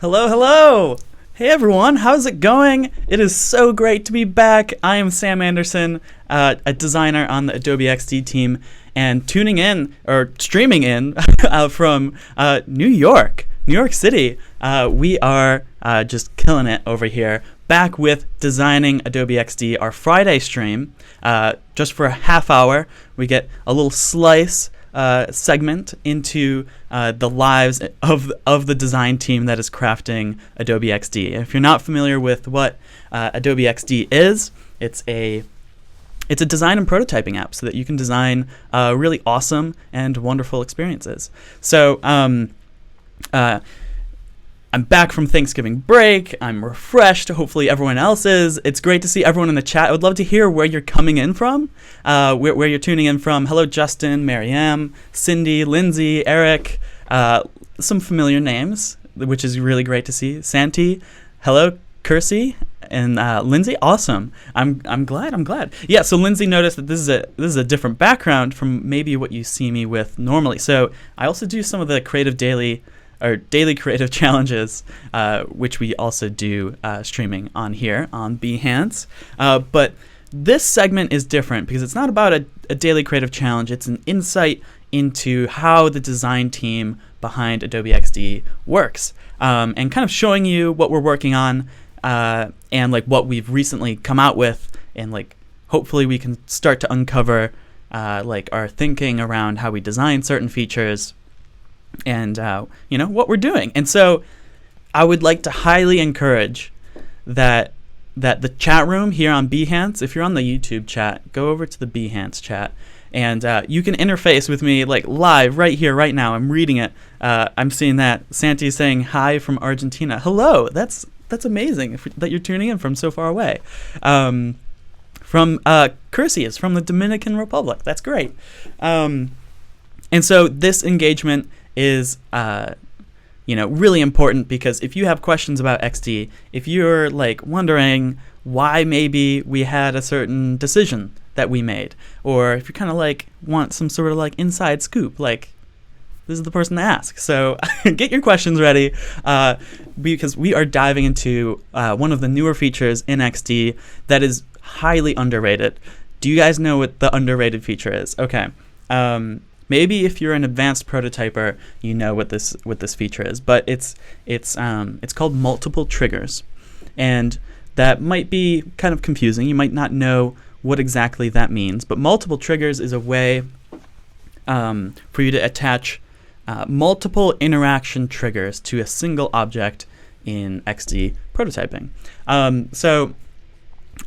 Hello, hello! Hey everyone, how's it going? It is so great to be back. I am Sam Anderson, a designer on the Adobe XD team, and tuning in, or streaming in, from New York City. We are just killing it over here, back with Designing Adobe XD, our Friday stream. Just for a half hour, we get a little slice segment into the lives of the design team that is crafting Adobe XD. If you're not familiar with what Adobe XD is, it's a design and prototyping app so that you can design really awesome and wonderful experiences. So I'm back from Thanksgiving break. I'm refreshed. Hopefully everyone else is. It's great to see everyone in the chat. I would love to hear where you're coming in from, where you're tuning in from. Hello, Justin, Mariam, Cindy, Lindsay, Eric, some familiar names, which is really great to see. Santi, hello, Kersey, and Lindsay. Awesome. I'm glad. Yeah. So Lindsay noticed that this is a different background from maybe what you see me with normally. So I also do some of the daily creative challenges, which we also do streaming on here on Behance. But this segment is different because it's not about a daily creative challenge. It's an insight into how the design team behind Adobe XD works, and kind of showing you what we're working on, and like what we've recently come out with, and like hopefully we can start to uncover like our thinking around how we design certain features, and what we're doing. And so I would like to highly encourage that the chat room here on Behance, if you're on the YouTube chat, go over to the Behance chat, and you can interface with me like live right here, right now. I'm reading it. I'm seeing that Santi is saying hi from Argentina. Hello, that's amazing that you're tuning in from so far away. From Kersey is from the Dominican Republic. That's great. And so this engagement is really important, because if you have questions about XD, if you're like wondering why maybe we had a certain decision that we made, or if you kind of like want some sort of like inside scoop, like this is the person to ask. So get your questions ready, because we are diving into one of the newer features in XD that is highly underrated. Do you guys know what the underrated feature is? Okay. Maybe if you're an advanced prototyper, you know what this feature is, but it's called multiple triggers, and that might be kind of confusing. You might not know what exactly that means, but multiple triggers is a way for you to attach multiple interaction triggers to a single object in XD prototyping.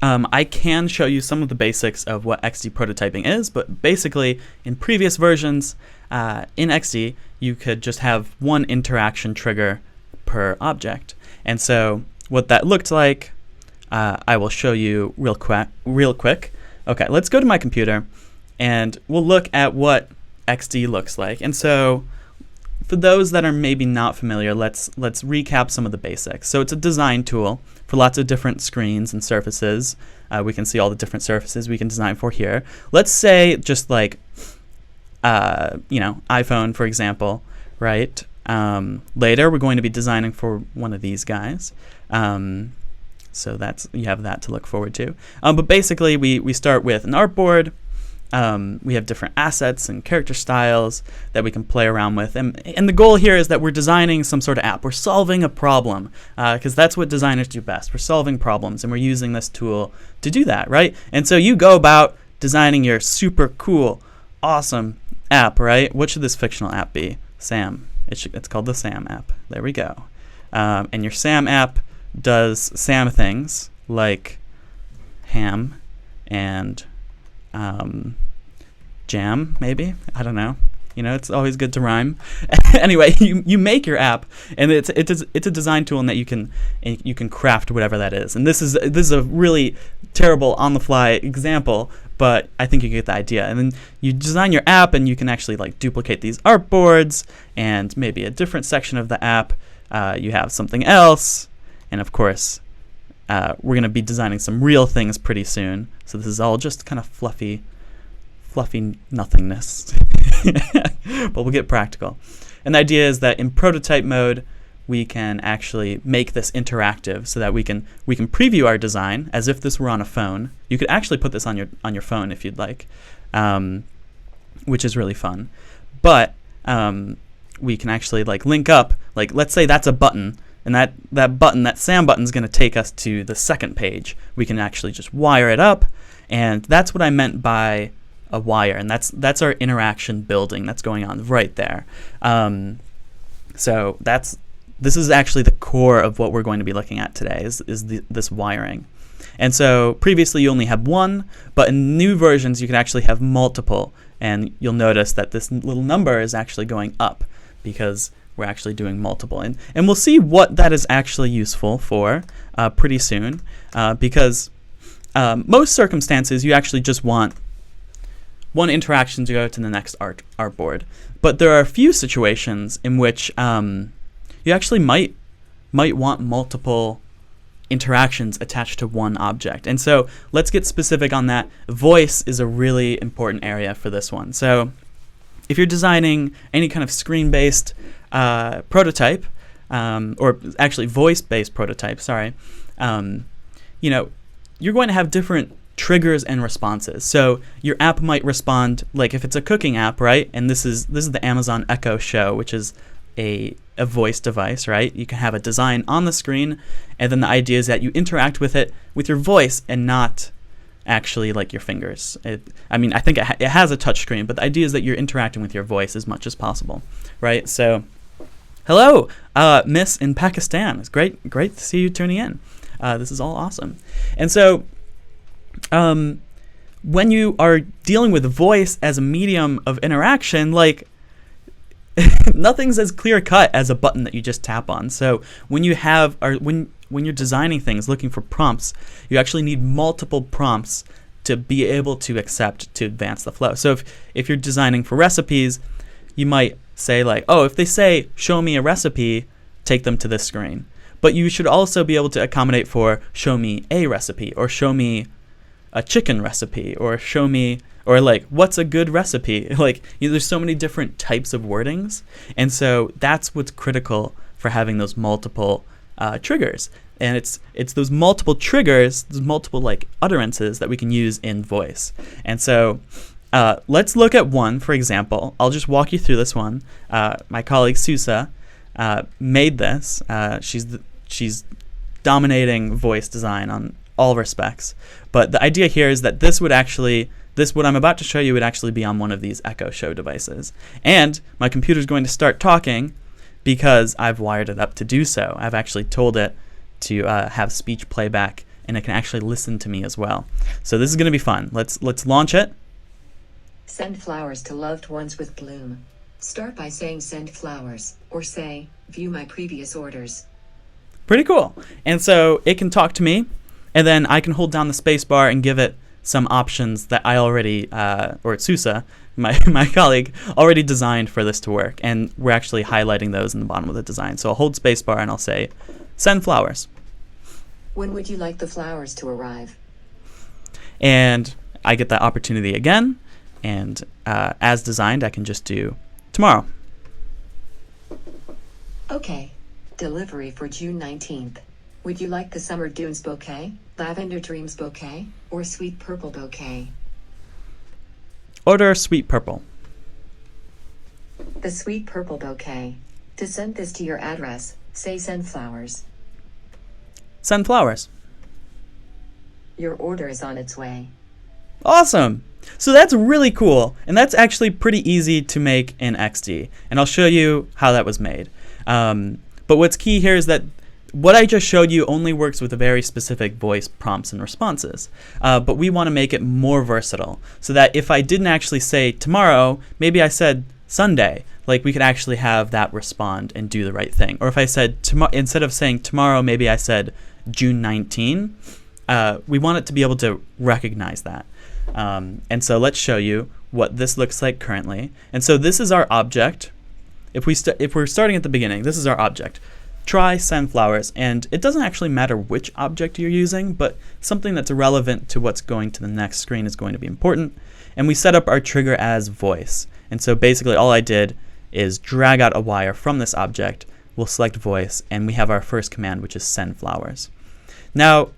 I can show you some of the basics of what XD prototyping is, but basically in previous versions in XD, you could just have one interaction trigger per object. And so what that looked like, I will show you real quick. Okay, let's go to my computer and we'll look at what XD looks like. And so for those that are maybe not familiar, let's recap some of the basics. So it's a design tool for lots of different screens and surfaces. We can see all the different surfaces we can design for here. Let's say just like, iPhone, for example, right? Later, we're going to be designing for one of these guys. So you have that to look forward to. But basically, we start with an artboard. We have different assets and character styles that we can play around with. And the goal here is that we're designing some sort of app. We're solving a problem, because that's what designers do best. We're solving problems, and we're using this tool to do that, right? And so you go about designing your super cool, awesome app, right? What should this fictional app be? Sam. It's called the Sam app. There we go. And your Sam app does Sam things like ham and jam, maybe. I don't know. It's always good to rhyme. Anyway, you make your app, and it's a design tool in that you can craft whatever that is. And this is a really terrible on the fly example, but I think you get the idea. And then you design your app, and you can actually like duplicate these artboards, and maybe a different section of the app you have something else, and of course we're going to be designing some real things pretty soon. So this is all just kind of fluffy nothingness. But we'll get practical. And the idea is that in prototype mode, we can actually make this interactive so that we can preview our design as if this were on a phone. You could actually put this on your phone if you'd like, which is really fun. But we can actually like link up, like let's say that's a button, and that button, that Sam button, is going to take us to the second page. We can actually just wire it up, and that's what I meant by a wire, and that's our interaction building that's going on right there. So this is actually the core of what we're going to be looking at today is this wiring. And so previously you only had one, but in new versions you can actually have multiple, and you'll notice that this little number is actually going up because we're actually doing multiple. And we'll see what that is actually useful for pretty soon, because most circumstances you actually just want one interaction to go to the next artboard. But there are a few situations in which you actually might want multiple interactions attached to one object. And so let's get specific on that. Voice is a really important area for this one. So if you're designing any kind of screen-based prototype, or actually voice-based prototype, you're going to have different triggers and responses. So your app might respond, like if it's a cooking app, right? And this is the Amazon Echo Show, which is a voice device, right? You can have a design on the screen, and then the idea is that you interact with it with your voice and not actually like your fingers. I think it has a touch screen, but the idea is that you're interacting with your voice as much as possible, right? So, hello, Miss in Pakistan. It's great to see you tuning in. This is all awesome. And so, when you are dealing with voice as a medium of interaction, like nothing's as clear cut as a button that you just tap on. So when you have, or when you're designing things, looking for prompts, you actually need multiple prompts to be able to accept to advance the flow. So if you're designing for recipes, you might say like, oh, if they say show me a recipe, take them to this screen. But you should also be able to accommodate for show me a recipe, or show me a chicken recipe, or show me, or like what's a good recipe. Like there's so many different types of wordings, and so that's what's critical for having those multiple triggers. And it's those multiple triggers, those multiple like utterances that we can use in voice. And so let's look at one, for example. I'll just walk you through this one. My colleague Susa made this. She's dominating voice design on all respects. But the idea here is that what I'm about to show you would actually be on one of these Echo Show devices. And my computer's going to start talking because I've wired it up to do so. I've actually told it to have speech playback, and it can actually listen to me as well. So this is going to be fun. Let's launch it. Send flowers to loved ones with bloom. Start by saying send flowers, or say, view my previous orders. Pretty cool. And so it can talk to me, and then I can hold down the space bar and give it some options that I already, or Susa, my colleague, already designed for this to work. And we're actually highlighting those in the bottom of the design. So I'll hold space bar and I'll say, send flowers. When would you like the flowers to arrive? And I get that opportunity again. And as designed, I can just do tomorrow. Okay. Delivery for June 19th. Would you like the Summer Dunes bouquet, Lavender Dreams bouquet, or Sweet Purple bouquet? Order Sweet Purple. The Sweet Purple bouquet. To send this to your address, say send flowers. Send flowers. Your order is on its way. Awesome. So that's really cool, and that's actually pretty easy to make in XD, and I'll show you how that was made. But what's key here is that what I just showed you only works with a very specific voice prompts and responses. But we want to make it more versatile so that if I didn't actually say tomorrow, maybe I said Sunday, like we could actually have that respond and do the right thing. Or if I said instead of saying tomorrow, maybe I said June 19. We want it to be able to recognize that. And so let's show you what this looks like currently. And so this is our object. If we're starting at the beginning, this is our object. Try send flowers, and it doesn't actually matter which object you're using, but something that's relevant to what's going to the next screen is going to be important. And we set up our trigger as voice. And so basically all I did is drag out a wire from this object, we'll select voice, and we have our first command, which is send flowers. Now,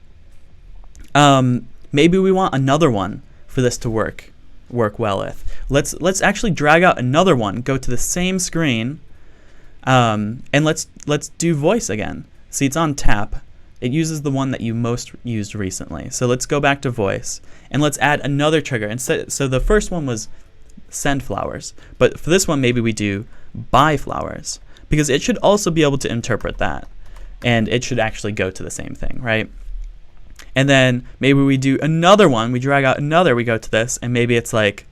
maybe we want another one for this to work well with. Let's actually drag out another one, go to the same screen, and let's do voice again. See, it's on tap. It uses the one that you most used recently. So let's go back to voice, and let's add another trigger. So the first one was send flowers, but for this one, maybe we do buy flowers, because it should also be able to interpret that, and it should actually go to the same thing, right? And then maybe we do another one, we drag out another, we go to this, and maybe it's like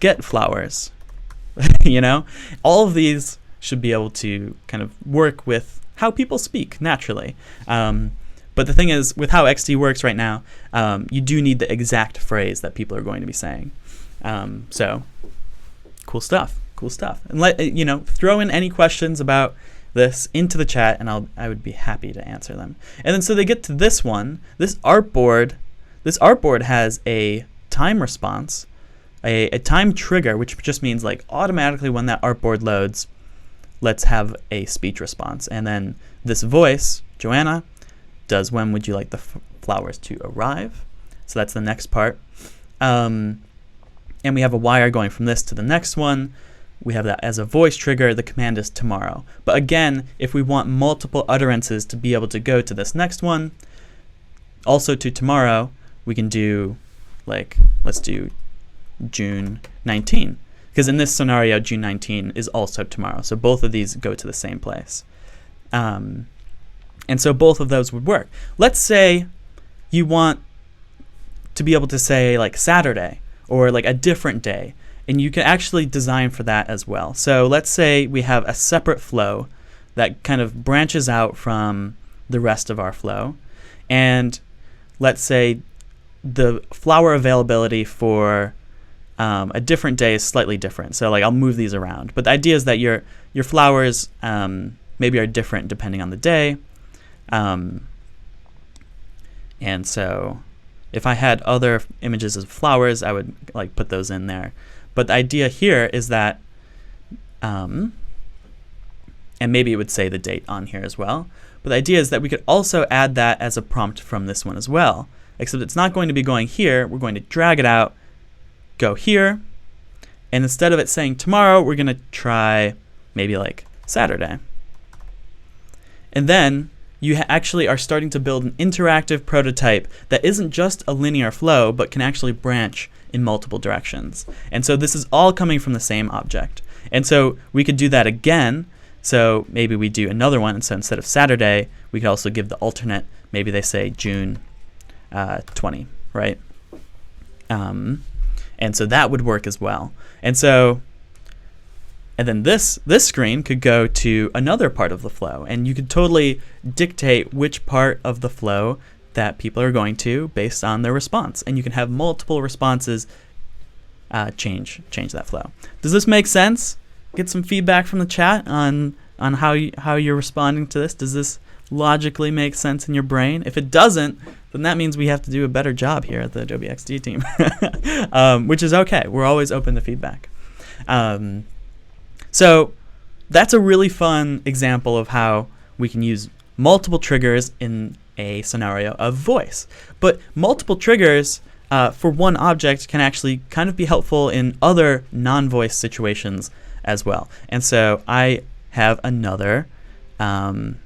get flowers. You know, all of these should be able to kind of work with how people speak naturally. But the thing is, with how XD works right now, you do need the exact phrase that people are going to be saying. So cool stuff. And throw in any questions about this into the chat, and I would be happy to answer them. And then so they get to this one, this artboard. This artboard has a time response, a time trigger, which just means like automatically when that artboard loads, let's have a speech response. And then this voice, Joanna, does when would you like the flowers to arrive? So that's the next part. And we have a wire going from this to the next one. We have that as a voice trigger. The command is tomorrow. But again, if we want multiple utterances to be able to go to this next one, also to tomorrow, we can do, like, let's do June 19. Because in this scenario, June 19 is also tomorrow. So both of these go to the same place. And so both of those would work. Let's say you want to be able to say like Saturday or like a different day. And you can actually design for that as well. So let's say we have a separate flow that kind of branches out from the rest of our flow. And let's say the flower availability for a different day is slightly different. So like I'll move these around. But the idea is that your flowers maybe are different depending on the day. And so if I had other images of flowers, I would like put those in there. But the idea here is that, and maybe it would say the date on here as well, but the idea is that we could also add that as a prompt from this one as well, except it's not going to be going here. We're going to drag it out, go here, and instead of it saying tomorrow, we're going to try maybe like Saturday. And then you actually are starting to build an interactive prototype that isn't just a linear flow, but can actually branch in multiple directions. And so this is all coming from the same object. And so we could do that again. So maybe we do another one. And so instead of Saturday, we could also give the alternate. Maybe they say June 20, right? And so that would work as well. And then this screen could go to another part of the flow, and you could totally dictate which part of the flow that people are going to based on their response, and you can have multiple responses change that flow. Does this make sense? Get some feedback from the chat on how you're responding to this. Does this logically make sense in your brain? If it doesn't, then that means we have to do a better job here at the Adobe XD team, which is okay. We're always open to feedback. So that's a really fun example of how we can use multiple triggers in a scenario of voice. But multiple triggers for one object can actually kind of be helpful in other non-voice situations as well. And so I have another one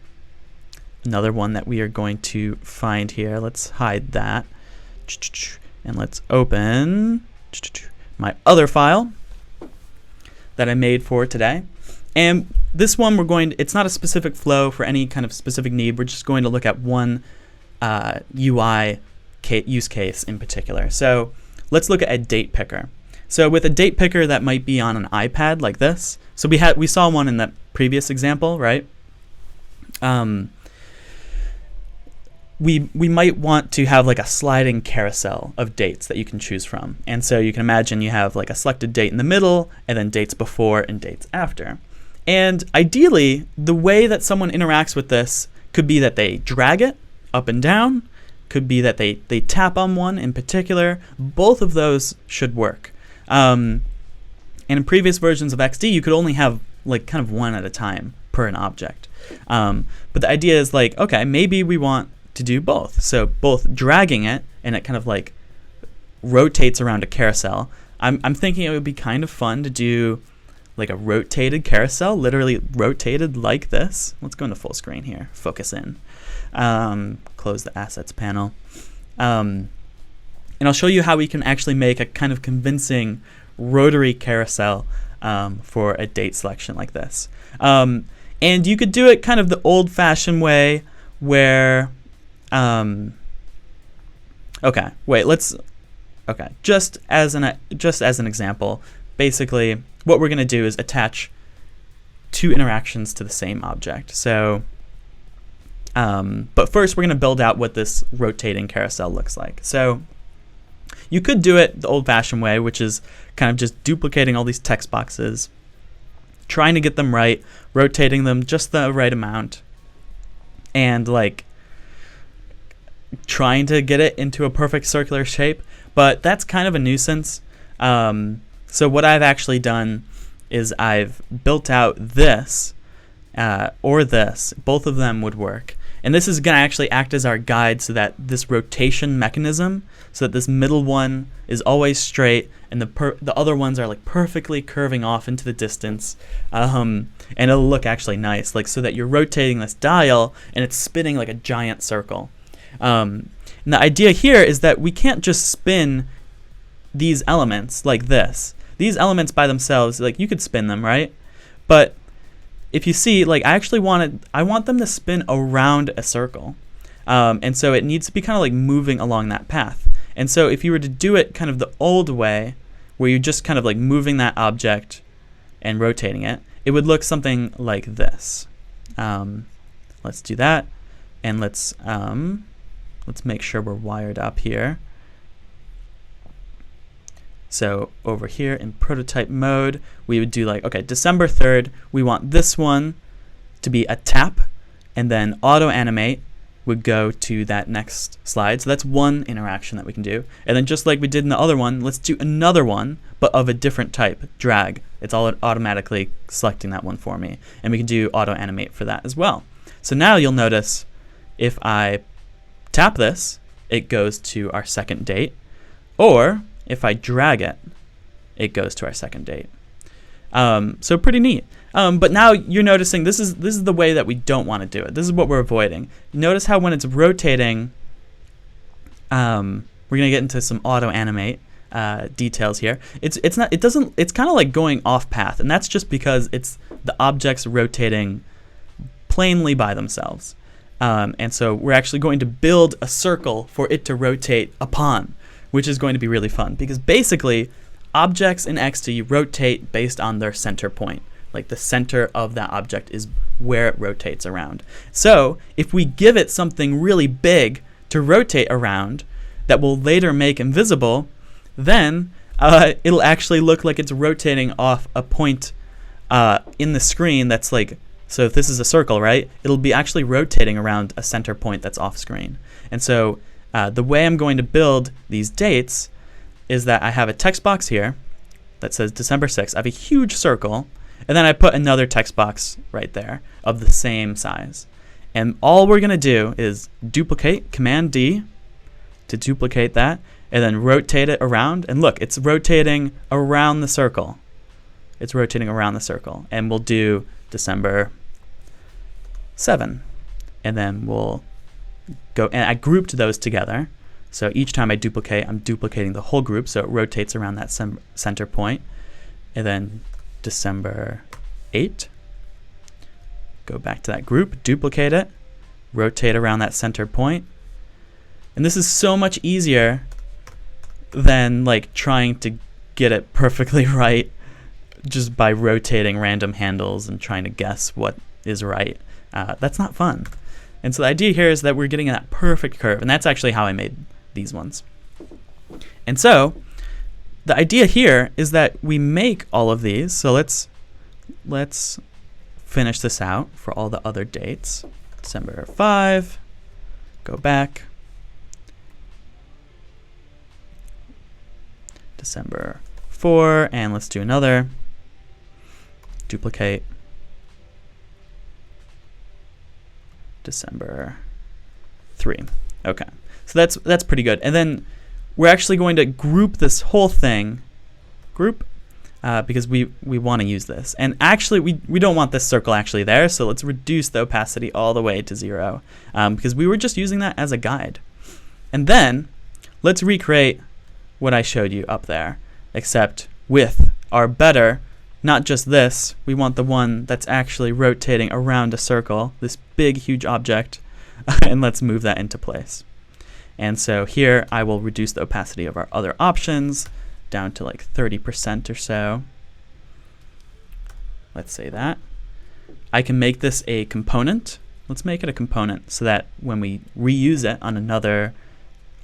that we are going to find here. Let's hide that. And let's open my other file that I made for today. And this one it's not a specific flow for any kind of specific need. We're just going to look at one UI use case in particular. So let's look at a date picker. So with a date picker that might be on an iPad like this. So we saw one in that previous example, right? We might want to have like a sliding carousel of dates that you can choose from. And so you can imagine you have like a selected date in the middle, and then dates before and dates after. And ideally, the way that someone interacts with this could be that they drag it up and down, could be that they tap on one in particular. Both of those should work. And in previous versions of XD, you could only have like kind of one at a time per an object. But the idea is like, okay, maybe we want to do both. So both dragging it and it kind of like rotates around a carousel. I'm thinking it would be kind of fun to do like a rotated carousel, literally rotated like this. Let's go into full screen here, focus in, close the assets panel. And I'll show you how we can actually make a kind of convincing rotary carousel for a date selection like this. And you could do it kind of the old-fashioned way where, just as an example, basically what we're going to do is attach two interactions to the same object. So, but first we're going to build out what this rotating carousel looks like. So you could do it the old-fashioned way, which is kind of just duplicating all these text boxes, trying to get them right, rotating them just the right amount, and like trying to get it into a perfect circular shape. But that's kind of a nuisance. So what I've actually done is I've built out this or this. Both of them would work. And this is going to actually act as our guide so that this rotation mechanism, so that this middle one is always straight and the other ones are like perfectly curving off into the distance. And it'll look actually nice, like so that you're rotating this dial and it's spinning like a giant circle. And the idea here is that we can't just spin these elements like this. These elements by themselves, like you could spin them, right? But if you see, like I want them to spin around a circle. And so it needs to be kind of like moving along that path. And so if you were to do it kind of the old way, where you're just kind of like moving that object and rotating it, it would look something like this. Let's do that. And let's make sure we're wired up here. So over here in prototype mode, we would do like, okay, December 3rd, we want this one to be a tap, and then auto animate would go to that next slide. So that's one interaction that we can do. And then just like we did in the other one, let's do another one, but of a different type, drag. It's all automatically selecting that one for me. And we can do auto animate for that as well. So now you'll notice if I tap this, it goes to our second date, or if I drag it, it goes to our second date. So pretty neat. But now you're noticing this is the way that we don't want to do it. This is what we're avoiding. Notice how when it's rotating, we're gonna get into some auto animate details here. It's kind of like going off path, and that's just because it's the objects rotating plainly by themselves. And so we're actually going to build a circle for it to rotate upon, which is going to be really fun because basically objects in XD rotate based on their center point. Like the center of that object is where it rotates around. So if we give it something really big to rotate around that will later make invisible, then it'll actually look like it's rotating off a point in the screen that's like, so if this is a circle, right, it'll be actually rotating around a center point that's off screen. And so the way I'm going to build these dates is that I have a text box here that says December 6th. I have a huge circle, and then I put another text box right there of the same size. And all we're going to do is duplicate, Command D to duplicate that, and then rotate it around. And look, it's rotating around the circle. It's rotating around the circle. And we'll do December 7. And then we'll go, and I grouped those together. So each time I duplicate, I'm duplicating the whole group, so it rotates around that center point. And then December 8, go back to that group, duplicate it, rotate around that center point. And this is so much easier than like trying to get it perfectly right just by rotating random handles and trying to guess what is right. That's not fun. And so the idea here is that we're getting that perfect curve, and that's actually how I made these ones. And so the idea here is that we make all of these. So let's finish this out for all the other dates. December 5, go back. December 4, and let's do another. Duplicate. December 3. Okay, so that's pretty good. And then we're actually going to group this whole thing, because we want to use this. And actually, we don't want this circle actually there, so let's reduce the opacity all the way to 0, because we were just using that as a guide. And then let's recreate what I showed you up there, except with our better, not just this, we want the one that's actually rotating around a circle, this big, huge object, and let's move that into place. And so here I will reduce the opacity of our other options down to like 30% or so. Let's say that. I can make this a component. Let's make it a component so that when we reuse it on another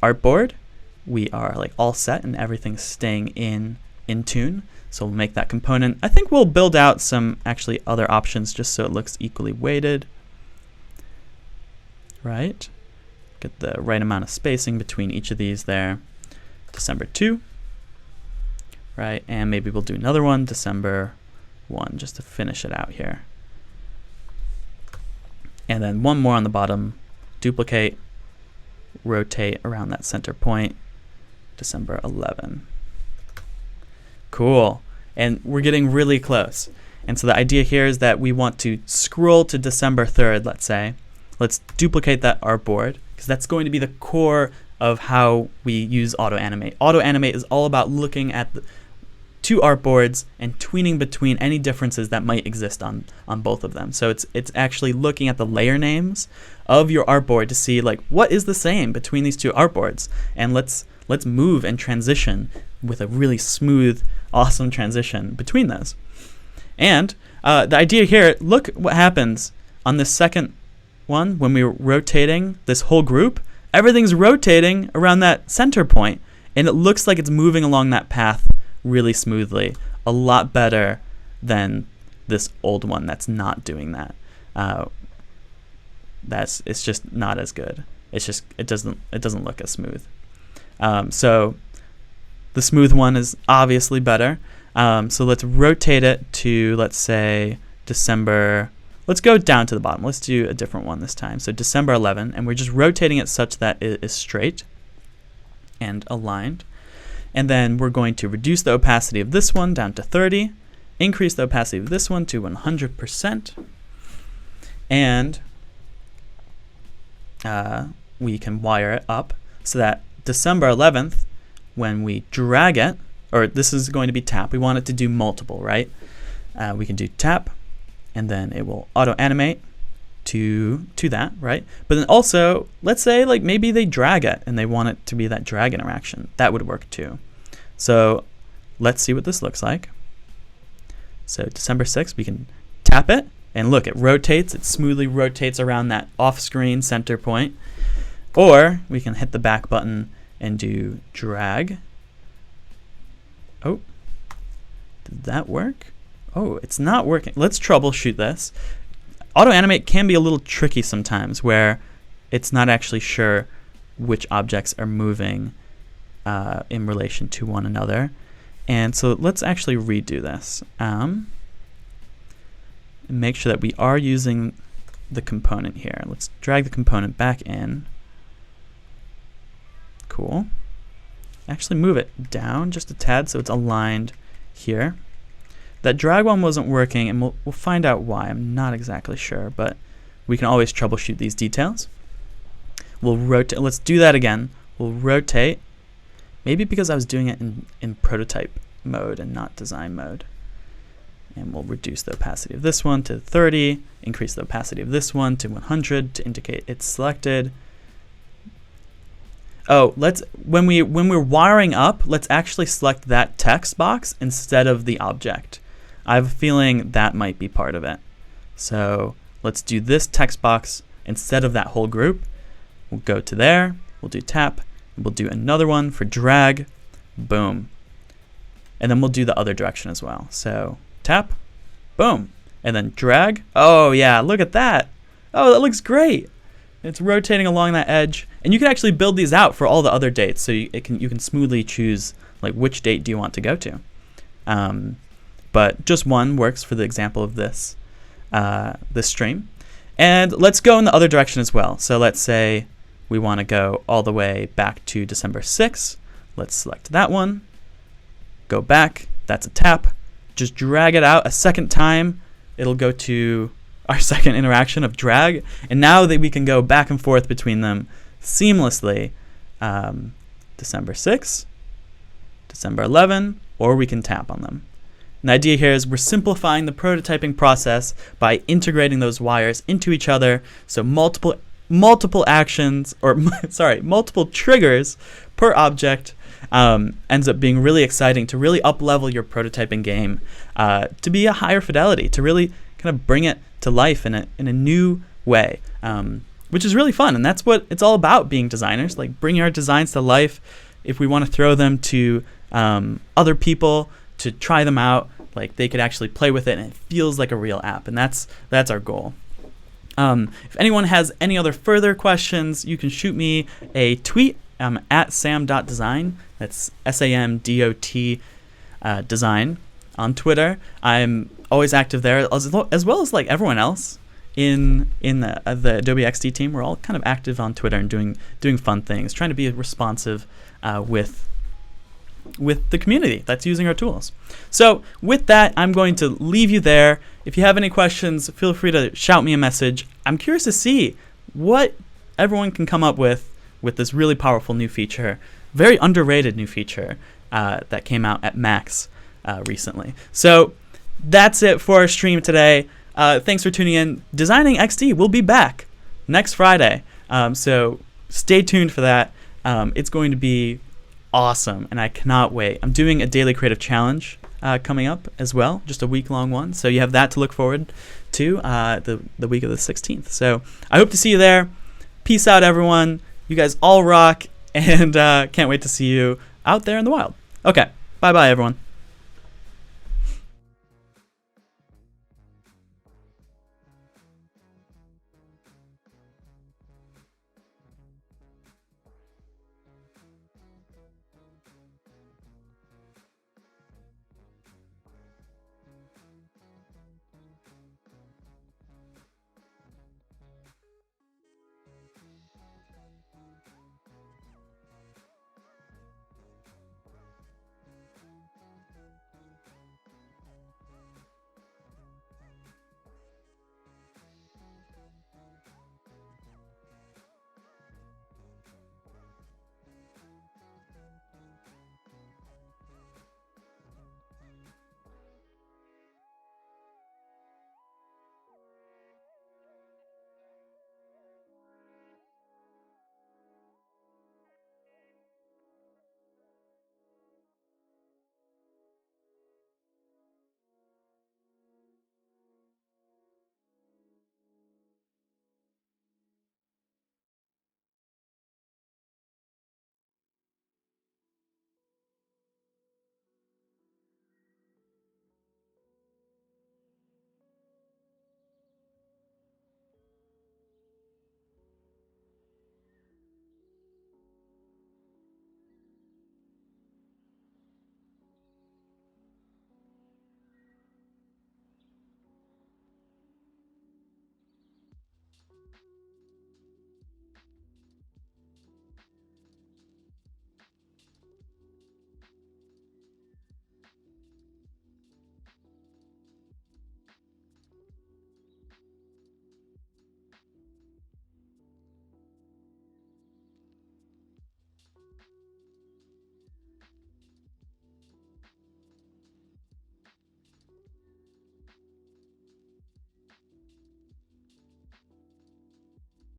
artboard, we are like all set and everything's staying in tune. So we'll make that component. I think we'll build out some actually other options just so it looks equally weighted. Right? Get the right amount of spacing between each of these there. December 2. Right? And maybe we'll do another one, December 1, just to finish it out here. And then one more on the bottom. Duplicate, rotate around that center point, December 11. Cool. And we're getting really close. And so the idea here is that we want to scroll to December 3rd, let's say. Let's duplicate that artboard, because that's going to be the core of how we use auto-animate. Auto-animate is all about looking at the two artboards and tweening between any differences that might exist on both of them. So it's actually looking at the layer names of your artboard to see like what is the same between these two artboards, and let's move and transition with a really smooth, awesome transition between those. And the idea here, look what happens on this second one when we're rotating this whole group. Everything's rotating around that center point, and it looks like it's moving along that path really smoothly, a lot better than this old one that's not doing that. It's just not as good. It doesn't look as smooth. So the smooth one is obviously better. So let's rotate it to, let's say, December. Let's go down to the bottom. Let's do a different one this time. So December 11, and we're just rotating it such that it is straight and aligned. And then we're going to reduce the opacity of this one down to 30, increase the opacity of this one to 100%, and we can wire it up so that December 11th, when we drag it, or this is going to be tap, we want it to do multiple, right? We can do tap, and then it will auto-animate to that, right? But then also, let's say like maybe they drag it and they want it to be that drag interaction. That would work too. So let's see what this looks like. So December 6th, we can tap it, and look, it rotates. It smoothly rotates around that off-screen center point. Or we can hit the back button and do drag. Oh, did that work? Oh, it's not working. Let's troubleshoot this. Auto-animate can be a little tricky sometimes, where it's not actually sure which objects are moving in relation to one another. And so let's actually redo this. And make sure that we are using the component here. Let's drag the component back in. Cool. Actually move it down just a tad so it's aligned here. That drag one wasn't working, and we'll find out why. I'm not exactly sure, but we can always troubleshoot these details. We'll rotate. Let's do that again. We'll rotate. Maybe because I was doing it in prototype mode and not design mode. And we'll reduce the opacity of this one to 30, increase the opacity of this one to 100 to indicate it's selected. Oh, when we're wiring up, let's actually select that text box instead of the object. I have a feeling that might be part of it. So let's do this text box instead of that whole group. We'll go to there, we'll do tap, and we'll do another one for drag, boom. And then we'll do the other direction as well. So tap, boom, and then drag. Oh yeah, look at that. Oh, that looks great. It's rotating along that edge, and you can actually build these out for all the other dates, so you can smoothly choose like which date do you want to go to. But just one works for the example of this this stream. And let's go in the other direction as well. So let's say we want to go all the way back to December 6th. Let's select that one. Go back. That's a tap. Just drag it out a second time. It'll go to our second interaction of drag. And now that we can go back and forth between them seamlessly, December 6th, December 11, or we can tap on them. And the idea here is we're simplifying the prototyping process by integrating those wires into each other, so multiple actions, or multiple triggers per object ends up being really exciting to really up-level your prototyping game to be a higher fidelity, to really kind of bring it to life in a new way, which is really fun. And that's what it's all about, being designers, like bringing our designs to life. If we want to throw them to other people to try them out, like they could actually play with it and it feels like a real app, and that's our goal. If anyone has any other further questions, you can shoot me a tweet at sam.design. That's SAMDOT design on Twitter. I'm always active there, as well as like everyone else in the Adobe XD team. We're all kind of active on Twitter and doing fun things, trying to be responsive with the community that's using our tools. So with that, I'm going to leave you there. If you have any questions, feel free to shout me a message. I'm curious to see what everyone can come up with this really powerful new feature, very underrated new feature that came out at Max recently. So that's it for our stream today. Thanks for tuning in. Designing XD will be back next Friday. So stay tuned for that. It's going to be awesome, and I cannot wait. I'm doing a daily creative challenge coming up as well, just a week-long one. So you have that to look forward to the week of the 16th. So I hope to see you there. Peace out, everyone. You guys all rock, and can't wait to see you out there in the wild. Okay, bye-bye, everyone.